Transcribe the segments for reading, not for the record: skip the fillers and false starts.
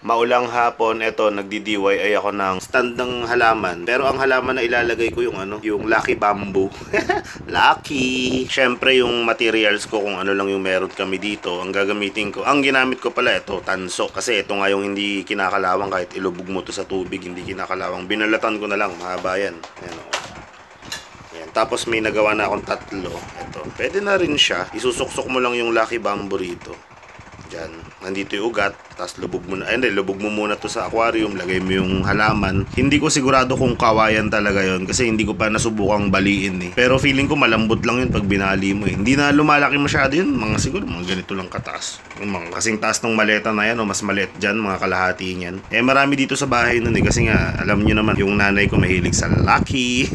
Maulang hapon, eto nagdi-DIY ako ng stand ng halaman. Pero ang halaman na ilalagay ko yung yung Lucky Bamboo. Lucky! Syempre yung materials ko kung ano lang yung meron kami dito, ang gagamitin ko. Ang ginamit ko pala ito, tanso. Kasi ito nga yung hindi kinakalawang kahit ilubog mo to sa tubig, hindi kinakalawang. Binalatan ko na lang, mahaba yan. Ayan o. Ayan. Tapos may nagawa na akong tatlo. Ito, pwede na rin siya. Isusuksok mo lang yung Lucky Bamboo rito. Diyan. Nandito yung ugat, tapos lubog mo na. Ay, hindi, lubog mo muna to sa aquarium, lagay mo yung halaman. Hindi ko sigurado kung kawayan talaga yon kasi hindi ko pa nasubukang baliin eh. Pero feeling ko malambot lang yun pag binali mo eh. Hindi na lumalaki masyado yun, mga siguro mga ganito lang kataas. Yung mga kasing taas ng maleta na yan o mas maliit dyan, mga kalahati niyan. Eh marami dito sa bahay nun eh, kasi nga alam nyo naman, yung nanay ko mahilig sa Lucky.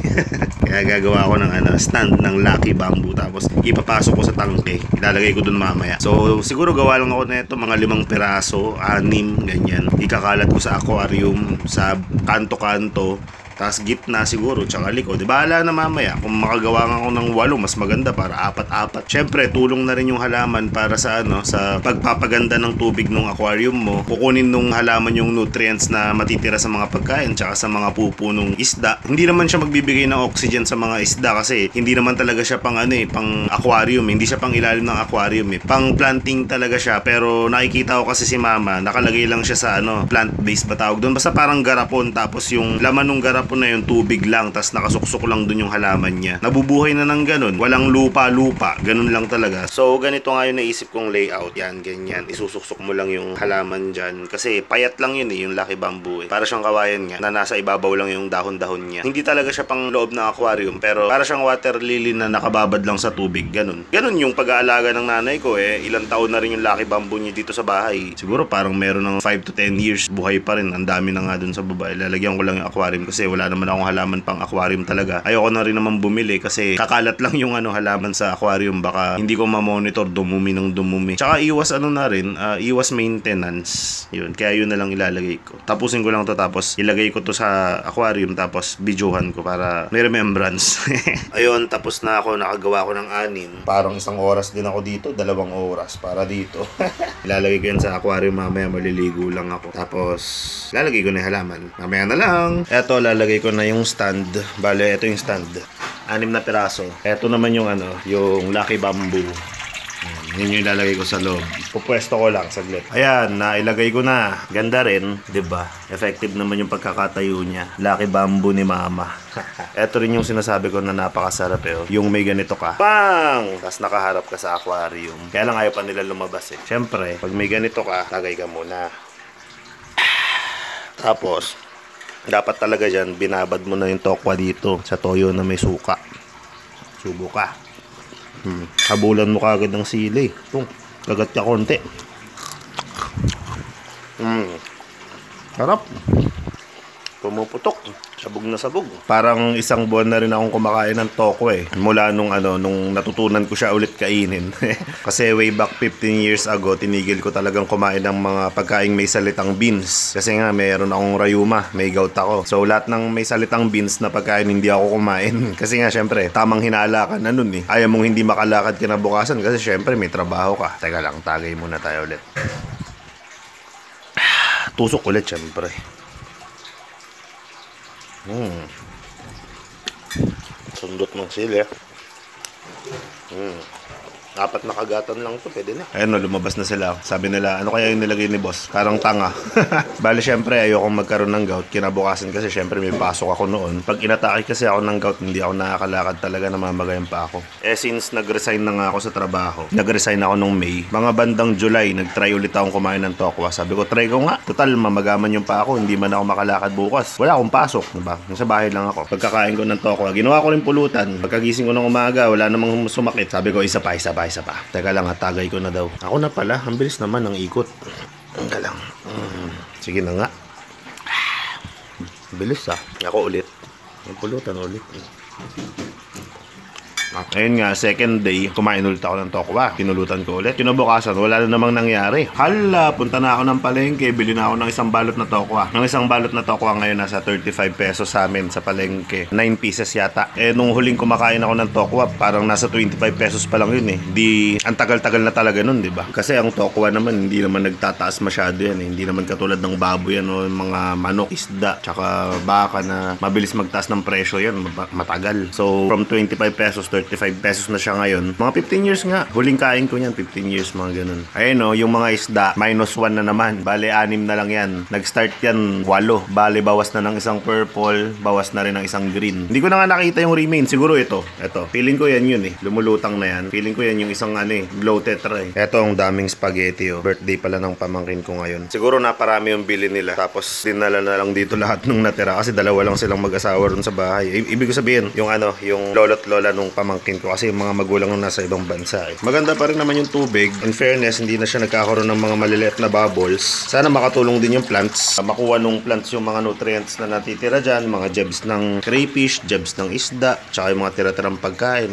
Kaya gagawa ko ng stand ng Lucky Bamboo, tapos ipapasok ko sa tangke. Ilalagay ko dun mamaya. So siguro gawa lang ako na ito mga 5 piraso, 6, ganyan. Ikakalat ko sa aquarium, sa kanto-kanto, tapos gitna siguro, tsaka likod. Bahala na mamaya. Kung makagawa nga ako ng 8, mas maganda para 4-4. Syempre, tulong na rin yung halaman para sa sa pagpapaganda ng tubig ng aquarium mo. Kukunin nung halaman yung nutrients na matitira sa mga pagkain, tsaka sa mga pupo ng isda. Hindi naman siya magbibigay ng oxygen sa mga isda kasi hindi naman talaga siya pang pang aquarium. Hindi siya pang ilalim ng aquarium eh. Pang planting talaga siya. Pero nakikita ko kasi si mama, nakalagay lang siya sa plant-based ba tawag doon? Basta parang garapon, tapos yung laman ng garapon na yung tubig lang, tas nakasuksok lang dun yung halaman niya. Nabubuhay na ng ganun, walang lupa-lupa, ganun lang talaga. So ganito nga yung naisip kong layout. Yan, ganyan, isusuksok mo lang yung halaman dyan kasi payat lang yun eh, yung Lucky Bamboo eh. Para siyang kawayan nga na nasa ibabaw lang yung dahon-dahon niya. Hindi talaga siya pang loob ng aquarium, pero para siyang water lily na nakababad lang sa tubig, ganun. Ganun yung pag-aalaga ng nanay ko eh. Ilang taon na rin yung Lucky Bamboo niya dito sa bahay. Siguro parang meron ng 5 to 10 years, buhay pa rin. Ang dami na nga dun sa babae. Lalagyan ko lang yung aquarium kasi wala naman akong halaman pang aquarium talaga. Ayoko na rin naman bumili kasi kakalat lang yung halaman sa aquarium, baka hindi ko ma-monitor, dumumi ng dumumi. Tsaka iwas na rin, iwas maintenance. Yun, kaya yun na lang ilalagay ko. Tapusin ko lang to, tapos ilagay ko to sa aquarium, tapos videohan ko para may remembrance. Ayun, tapos na ako, nakagawa ko ng 6. Parang 1 oras din ako dito, 2 oras para dito. Ilalagay ko yan sa aquarium mamaya, maliligo lang ako. Tapos lalagay ko na yung halaman. Mamaya na lang. Eto, lalagay ko na yung stand. Bale, ito yung stand. 6 na piraso. Ito naman yung yung Lucky Bamboo. Yun yung ilalagay ko sa loob. Pupwesto ko lang saglit. Ayan, nailagay ko na. Ganda rin, 'di ba? Effective naman yung pagkakatayo niya. Lucky Bamboo ni mama. Ito rin yung sinasabi ko na napakasarap eh. Yung may ganito ka. Bang! Tapos nakaharap ka sa aquarium. Kaya lang ayaw pa nila lumabas eh. Siyempre, pag may ganito ka, tagay ka muna. Tapos dapat talaga dyan, binabad mo na yung tokwa dito sa toyo na may suka. Subo ka. Habulan mo kagad ng sili. Kagat ka konti. Sarap. Pumuputok. Sabog na sabog. Parang 1 buwan na rin akong kumakain ng toko eh. Mula nung natutunan ko siya ulit kainin. Kasi way back 15 years ago, tinigil ko talagang kumain ng mga pagkaing may salitang beans. Kasi nga mayroon akong rayuma, may gout ako. So lahat ng may salitang beans na pagkain hindi ako kumain. Kasi nga syempre, tamang hinala ka na nun eh. Ayaw mong hindi makalakad kinabukasan kasi syempre may trabaho ka. Teka lang, tagay muna tayo ulit. Tusok ulit syempre. Sundot ng sili. 4 na kagatan lang to, pwede na. Ayun no, lumabas na sila. Sabi nila, ano kaya yung nilagay ni boss? Parang tanga. Bale, syempre, ayokong magkaroon ng gout. Kinabukasan kasi, syempre, may pasok ako noon. Pag inatake kasi ako ng gout, hindi ako nakakalakad talaga, namamagayan pa ako. Eh, since nag-resign na nga ako sa trabaho, nag-resign ako nung May, mga bandang July, nag-try ulit akong kumain ng tokwa. Sabi ko, try ko nga. Total, mamagaman yung pa ako, hindi man ako makalakad bukas. Wala akong pasok, diba? Nasa bahay lang ako. Pagkakain ko ng tokwa, ginawa ko rin pulutan. Pagkagising ko ng umaga, wala namang sumakit. Sabi ko, isa pa. Teka lang, tagay ko na daw. Ako na pala, ang bilis naman ng ikot. Teka lang. Sige na nga. Bilis Ako ulit. Ang pulutan ulit. Ayun nga, second day, kumain ulit ako ng tokwa. Pinulutan ko ulit. Kinabukasan, wala na namang nangyari. Hala, punta na ako ng palengke. Bili na ako ng isang balot na tokwa. Ang isang balot na tokwa ngayon nasa 35 pesos sa amin sa palengke. 9 pieces yata. Nung huling kumakain ako ng tokwa, parang nasa 25 pesos pa lang yun Di, ang tagal-tagal na talaga nun, di ba? Kasi ang tokwa naman, hindi naman nagtataas masyado yan Hindi naman katulad ng baboy yan o mga manok, isda, tsaka baka na mabilis magtaas ng presyo yan. Matagal. So, from 25 pesos, 35 pesos na siya ngayon. Mga 15 years nga. Huling kain ko yan, 15 years, mga ganun. Ayun yung mga isda, -1 na naman. Bale, 6 na lang yan. Nag-start yan, 8. Bale, bawas na ng isang purple, bawas na rin ng isang green. Hindi ko na nga nakita yung remain. Siguro ito. Feeling ko yan yun Lumulutang na yan. Feeling ko yan yung isang glow tetra Ito ang daming spaghetti Birthday pala ng pamangkin ko ngayon. Siguro naparami yung bili nila. Tapos dinala na lang dito lahat nung natira. Kasi dalawa lang silang mag-asawa ron sa bahay. Ibig sabihin, yung lolo't lola nung pamangkin ko kasi yung mga magulang na nasa ibang bansa Maganda pa rin naman yung tubig. In fairness, hindi na siya nagkakaroon ng mga maliliit na bubbles. Sana makatulong din yung plants. Makuha nung plants yung mga nutrients na natitira dyan. Mga jebs ng crayfish, jebs ng isda, tsaka yung mga tira-tirang pagkain.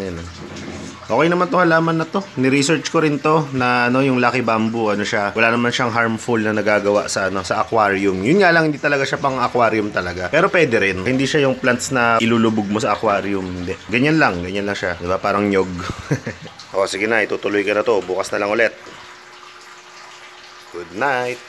Okay naman to halaman na to. Ni-research ko rin to na yung Lucky Bamboo, siya. Wala naman siyang harmful na nagagawa sa sa aquarium. Yun nga lang, hindi talaga siya pang aquarium talaga. Pero pwede rin. Hindi siya yung plants na ilulubog mo sa aquarium. Hindi. Ganyan lang siya. 'Di ba? Parang nyog. O sige na, itutuloy ka na to. Bukas na lang ulit. Good night.